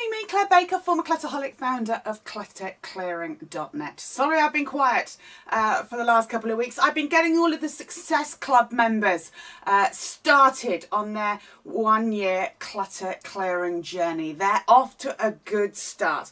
joining me, Claire Baker, former Clutterholic, founder of clutterclearing.net. Sorry I've been quiet for the last couple of weeks. I've been getting all of the Success Club members started on their 1-year clutter clearing journey. They're off to a good start.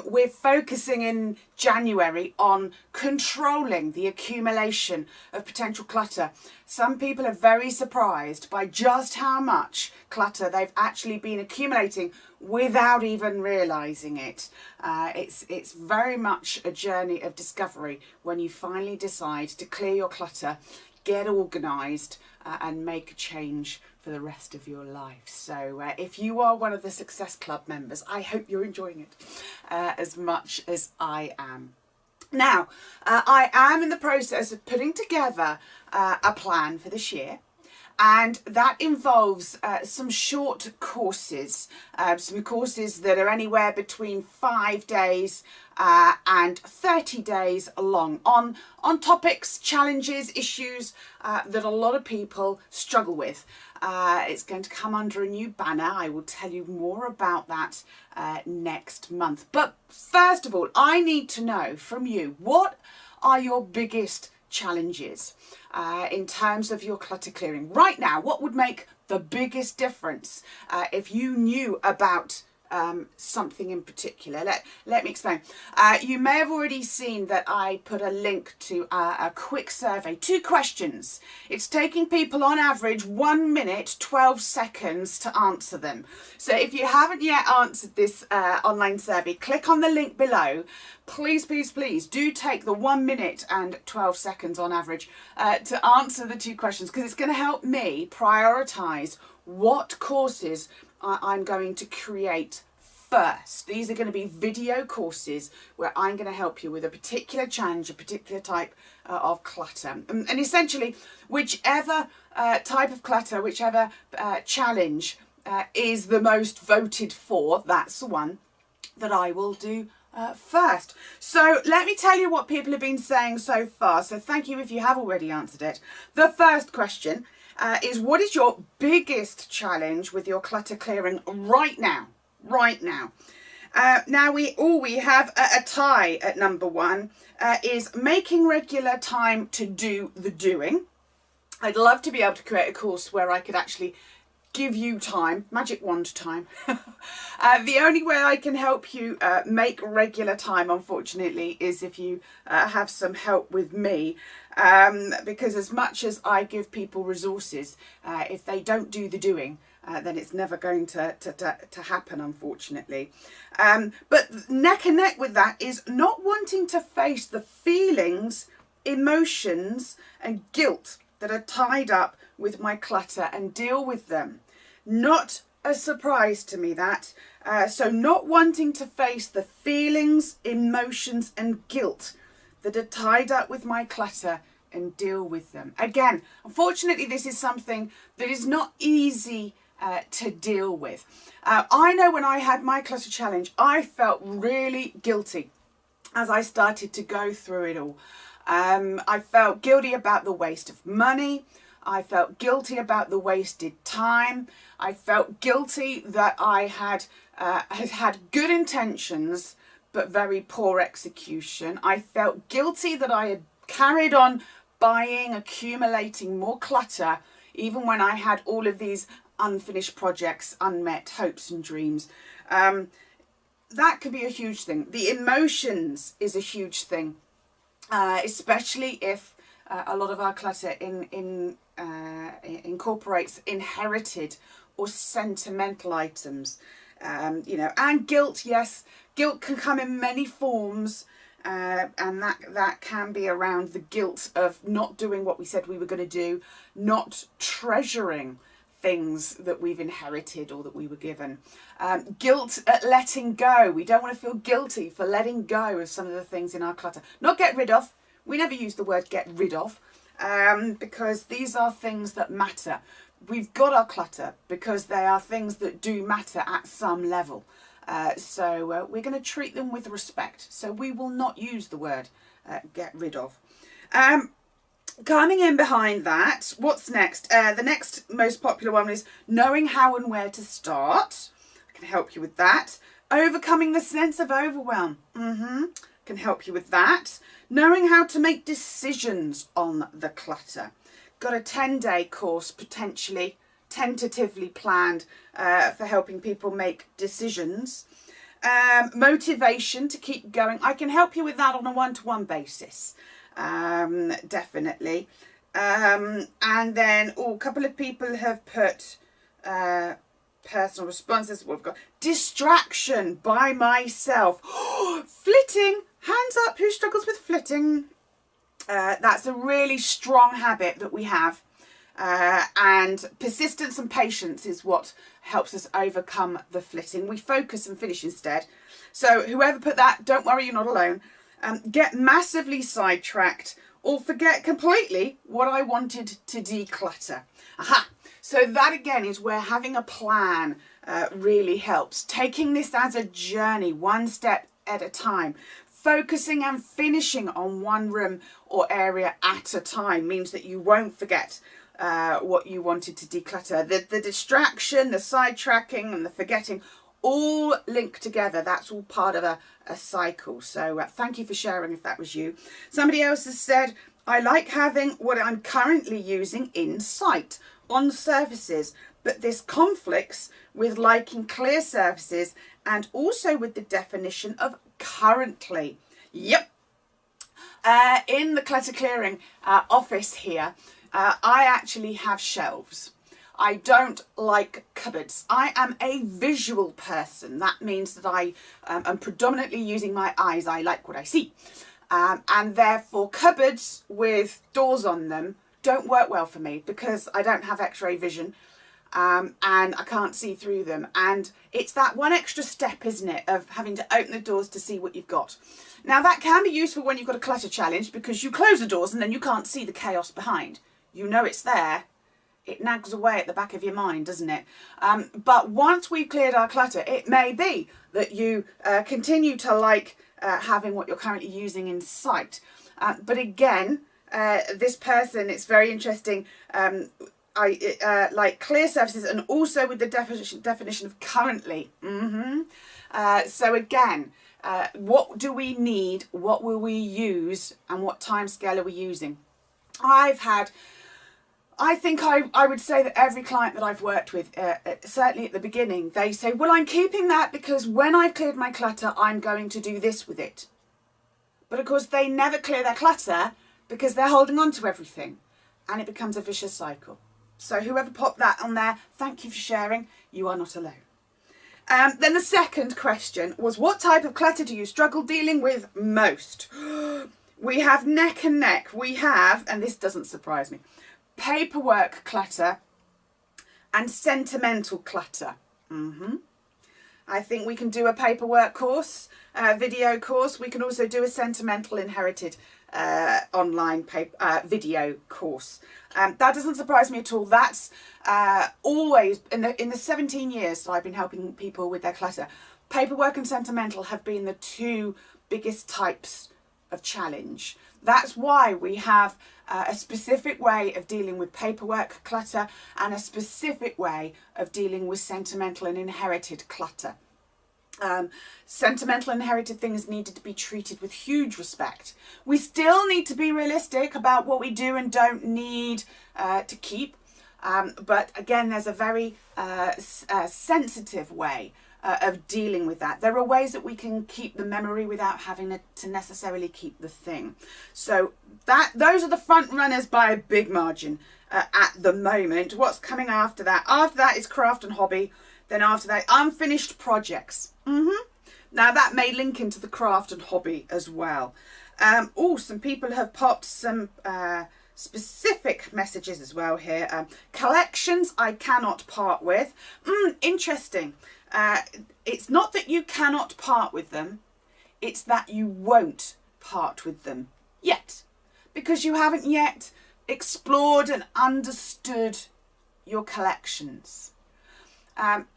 We're focusing in January on controlling the accumulation of potential clutter. Some people are very surprised by just how much clutter they've actually been accumulating without even realizing it. It's very much a journey of discovery when you finally decide to clear your clutter, get organized, and make a change for the rest of your life. So if you are one of the Success Club members, I hope you're enjoying it as much as I am. Now, I am in the process of putting together a plan for this year. And that involves some short courses, some courses that are anywhere between 5 days and 30 days long on topics, challenges, issues that a lot of people struggle with. It's going to come under a new banner. I will tell you more about that next month. But first of all, I need to know from you, what are your biggest challenges in terms of your clutter clearing right now? What would make the biggest difference if you knew about something in particular? Let me explain. You may have already seen that I put a link to a quick survey, 2 questions. It's taking people on average 1 minute 12 seconds to answer them. So if you haven't yet answered this online survey, click on the link below. Please, please, please do take the 1 minute and 12 seconds on average to answer the 2 questions, because it's going to help me prioritize what courses I'm going to create first. These are going to be video courses where I'm going to help you with a particular challenge, a particular type of clutter. And essentially, whichever type of clutter, whichever challenge is the most voted for, that's the one that I will do first. So let me tell you what people have been saying so far. So thank you if you have already answered it. The first question is, what is your biggest challenge with your clutter clearing right now? Now we have a tie at number 1, is making regular time to do the doing. I'd love to be able to create a course where I could actually give you time, magic wand time. The only way I can help you make regular time, unfortunately, is if you have some help with me. Because as much as I give people resources, if they don't do the doing, then it's never going to happen, unfortunately. But neck and neck with that is not wanting to face the feelings, emotions and guilt that are tied up with my clutter and deal with them. Not a surprise to me, that. So not wanting to face the feelings, emotions and guilt that are tied up with my clutter and deal with them. Again, unfortunately, this is something that is not easy to deal with. I know when I had my clutter challenge, I felt really guilty as I started to go through it all. I felt guilty about the waste of money. I felt guilty about the wasted time. I felt guilty that I had good intentions but very poor execution. I felt guilty that I had carried on buying, accumulating more clutter, even when I had all of these unfinished projects, unmet hopes and dreams. That could be a huge thing. The emotions is a huge thing, especially if a lot of our clutter incorporates inherited or sentimental items. And guilt. Yes, guilt can come in many forms, and that can be around the guilt of not doing what we said we were going to do, not treasuring things that we've inherited or that we were given. Guilt at letting go. We don't want to feel guilty for letting go of some of the things in our clutter. Not get rid of. We never use the word get rid of, because these are things that matter. We've got our clutter because they are things that do matter at some level. So we're going to treat them with respect. So we will not use the word get rid of. Coming in behind that, what's next? The next most popular one is knowing how and where to start. I can help you with that. Overcoming the sense of overwhelm, can help you with that. Knowing how to make decisions on the clutter. Got a 10-day course potentially, tentatively planned for helping people make decisions. Motivation to keep going. I can help you with that on a one-to-one basis, definitely. And then, a couple of people have put personal responses. We've got distraction by myself. Flitting, hands up who struggles with flitting. That's a really strong habit that we have. And persistence and patience is what helps us overcome the flitting. We focus and finish instead. So whoever put that, don't worry, you're not alone. Get massively sidetracked or forget completely what I wanted to declutter. Aha! So that again is where having a plan really helps. Taking this as a journey, one step at a time. Focusing and finishing on one room or area at a time means that you won't forget what you wanted to declutter. The distraction, the sidetracking and the forgetting all link together. That's all part of a cycle. So thank you for sharing if that was you. Somebody else has said, I like having what I'm currently using in sight on surfaces, but this conflicts with liking clear surfaces and also with the definition of currently. Yep. In the clutter clearing office here, I actually have shelves. I don't like cupboards. I am a visual person. That means that I am predominantly using my eyes. I like what I see. And therefore cupboards with doors on them don't work well for me because I don't have x-ray vision. And I can't see through them. And it's that one extra step, isn't it, of having to open the doors to see what you've got. Now, that can be useful when you've got a clutter challenge because you close the doors and then you can't see the chaos behind. You know it's there. It nags away at the back of your mind, doesn't it? But once we've cleared our clutter, it may be that you continue to like having what you're currently using in sight. But again, this person, it's very interesting. I like clear surfaces and also with the definition of currently. So again, what do we need? What will we use? And what time scale are we using? I think I would say that every client that I've worked with, certainly at the beginning, they say, well, I'm keeping that because when I've cleared my clutter, I'm going to do this with it. But of course, they never clear their clutter because they're holding on to everything and it becomes a vicious cycle. So whoever popped that on there, thank you for sharing. You are not alone. Then the second question was, what type of clutter do you struggle dealing with most? We have neck and neck. We have, and this doesn't surprise me, paperwork clutter and sentimental clutter. I think we can do a paperwork course, video course. We can also do a sentimental inherited online video course. That doesn't surprise me at all. That's always, in the 17 years that I've been helping people with their clutter, paperwork and sentimental have been the two biggest types of challenge. That's why we have a specific way of dealing with paperwork clutter and a specific way of dealing with sentimental and inherited clutter. Sentimental inherited things needed to be treated with huge respect. We still need to be realistic about what we do and don't need to keep. But again, there's a very sensitive way of dealing with that. There are ways that we can keep the memory without having to necessarily keep the thing. So those are the front runners by a big margin at the moment. What's coming after that? After that is craft and hobby. Then after that, unfinished projects. Now that may link into the craft and hobby as well. Some people have popped some specific messages as well here. Collections I cannot part with. Interesting. It's not that you cannot part with them. It's that you won't part with them yet. Because you haven't yet explored and understood your collections.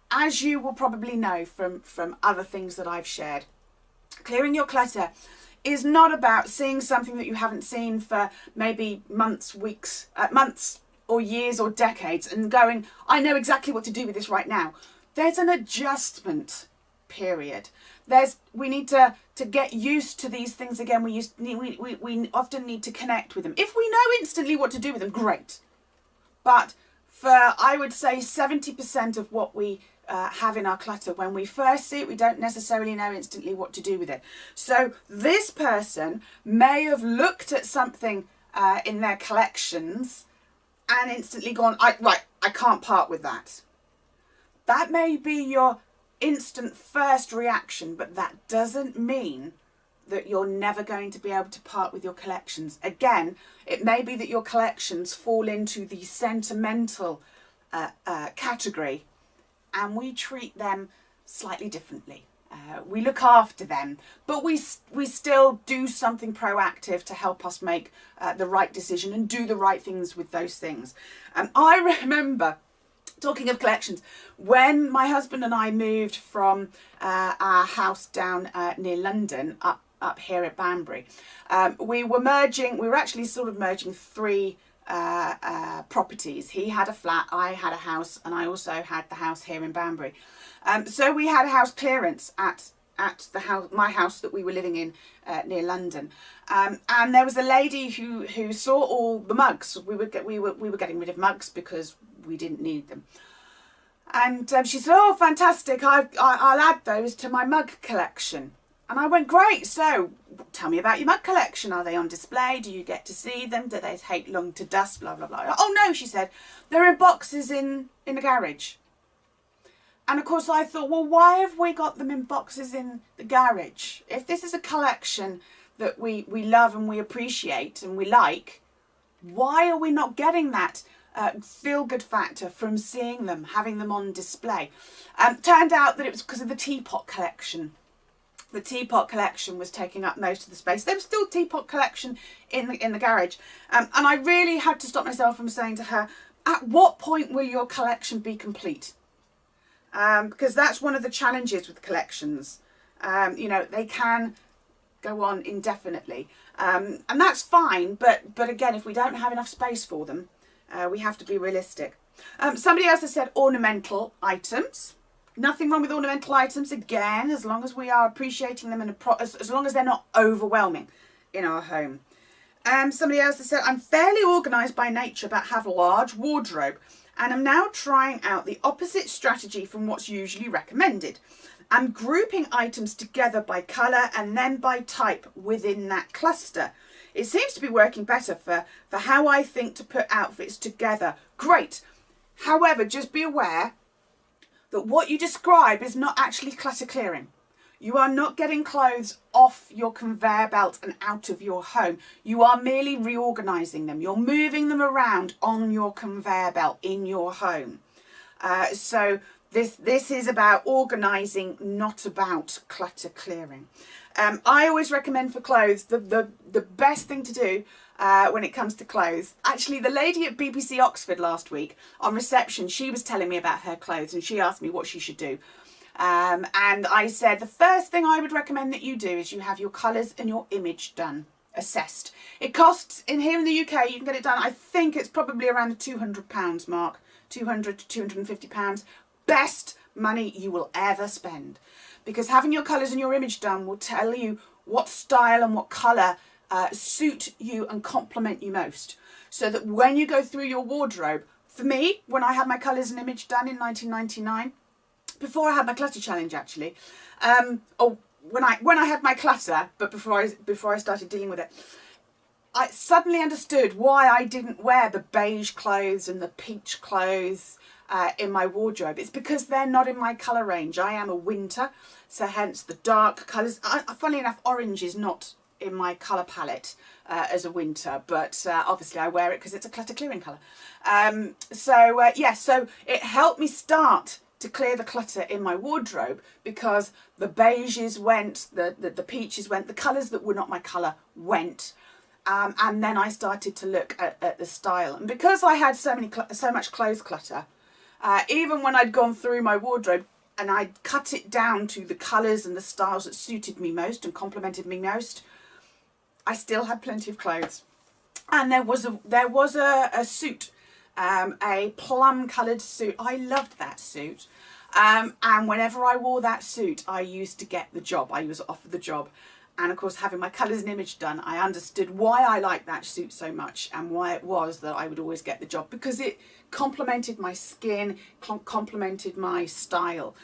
As you will probably know from other things that I've shared, clearing your clutter is not about seeing something that you haven't seen for maybe months, weeks, months or years or decades and going, I know exactly what to do with this right now. there's an adjustment period. We need to get used to these things again. We often need to connect with them. If we know instantly what to do with them, great. But for, I would say, 70% of what we have in our clutter, when we first see it, we don't necessarily know instantly what to do with it. So this person may have looked at something in their collections and instantly gone, I can't part with that. That may be your instant first reaction, but that doesn't mean that you're never going to be able to part with your collections. Again, it may be that your collections fall into the sentimental category, and we treat them slightly differently. We look after them, but we still do something proactive to help us make the right decision and do the right things with those things. I remember, talking of collections, when my husband and I moved from our house down near London up here at Banbury, we were actually sort of merging three properties. He had a flat, I had a house, and I also had the house here in Banbury. So we had a house clearance at the house, my house that we were living in near London, and there was a lady who saw all the mugs. We were getting rid of mugs because we didn't need them, and she said, "Oh, fantastic! I'll add those to my mug collection." And I went, "Great! So tell me about your mug collection. Are they on display? Do you get to see them? Do they take long to dust? Blah blah blah." "Oh no," she said, "they're in boxes in the garage." And of course I thought, well, why have we got them in boxes in the garage? If this is a collection that we love and we appreciate and we like, why are we not getting that feel-good factor from seeing them, having them on display? Turned out that it was because of the teapot collection. The teapot collection was taking up most of the space. There was still teapot collection in the garage. And I really had to stop myself from saying to her, at what point will your collection be complete? Because that's one of the challenges with collections. They can go on indefinitely. And that's fine, but again, if we don't have enough space for them, we have to be realistic. Somebody else has said ornamental items. Nothing wrong with ornamental items, again, as long as we are appreciating them and as long as they're not overwhelming in our home. Somebody else has said, I'm fairly organised by nature but have a large wardrobe, and I'm now trying out the opposite strategy from what's usually recommended. I'm grouping items together by colour and then by type within that cluster. It seems to be working better for how I think to put outfits together. Great. However, just be aware that what you describe is not actually clutter clearing. You are not getting clothes off your conveyor belt and out of your home. You are merely reorganising them. You're moving them around on your conveyor belt in your home. So this is about organising, not about clutter clearing. I always recommend for clothes, the best thing to do when it comes to clothes. Actually, the lady at BBC Oxford last week on reception, she was telling me about her clothes and she asked me what she should do. And I said, the first thing I would recommend that you do is you have your colours and your image done, assessed. It costs, here in the UK, you can get it done, I think it's probably around the £200 mark, £200 to £250. Best money you will ever spend. Because having your colours and your image done will tell you what style and what colour suit you and complement you most. So that when you go through your wardrobe, for me, when I had my colours and image done in 1999, before I had my clutter challenge actually, when I had my clutter, but before I started dealing with it, I suddenly understood why I didn't wear the beige clothes and the peach clothes in my wardrobe. It's because they're not in my colour range. I am a winter, so hence the dark colours. Funnily enough, orange is not in my colour palette as a winter, but obviously I wear it because it's a clutter clearing colour. So it helped me start to clear the clutter in my wardrobe because the beiges went, the peaches went, the colours that were not my colour went. And then I started to look at the style. And because I had so much clothes clutter, even when I'd gone through my wardrobe and I'd cut it down to the colours and the styles that suited me most and complemented me most, I still had plenty of clothes. And there was a suit, a plum coloured suit. I loved that suit. And whenever I wore that suit, I used to get the job. I was offered the job. And of course, having my colours and image done, I understood why I liked that suit so much and why it was that I would always get the job, because it complemented my skin, complemented my style.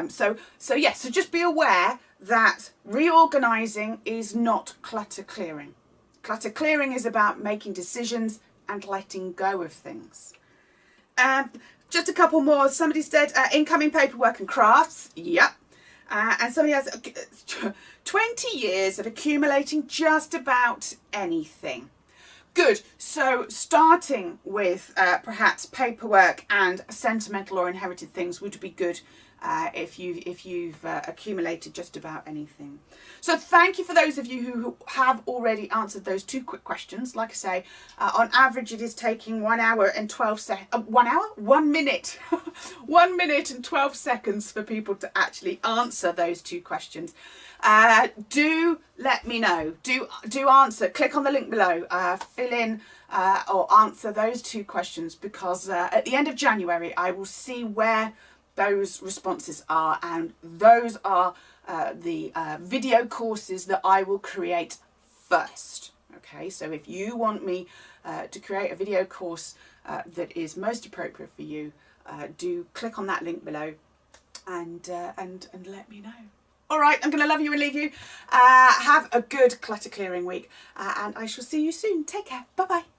So just be aware that reorganising is not clutter clearing. Clutter clearing is about making decisions and letting go of things. Just a couple more. Somebody said incoming paperwork and crafts. Yep. And somebody has 20 years of accumulating just about anything. Good. So starting with perhaps paperwork and sentimental or inherited things would be good if you've accumulated just about anything. So thank you for those of you who have already answered those 2 quick questions. Like I say, on average it is taking 1 hour and 12 seconds. 1 hour? 1 minute. 1 minute and 12 seconds for people to actually answer those 2 questions. Do let me know. Do answer. Click on the link below. Fill in or answer those 2 questions, because at the end of January I will see where those responses are, and those are the video courses that I will create first. Okay, so if you want me to create a video course that is most appropriate for you, do click on that link below and let me know. All right, I'm going to love you and leave you. Have a good clutter clearing week, and I shall see you soon. Take care. Bye bye.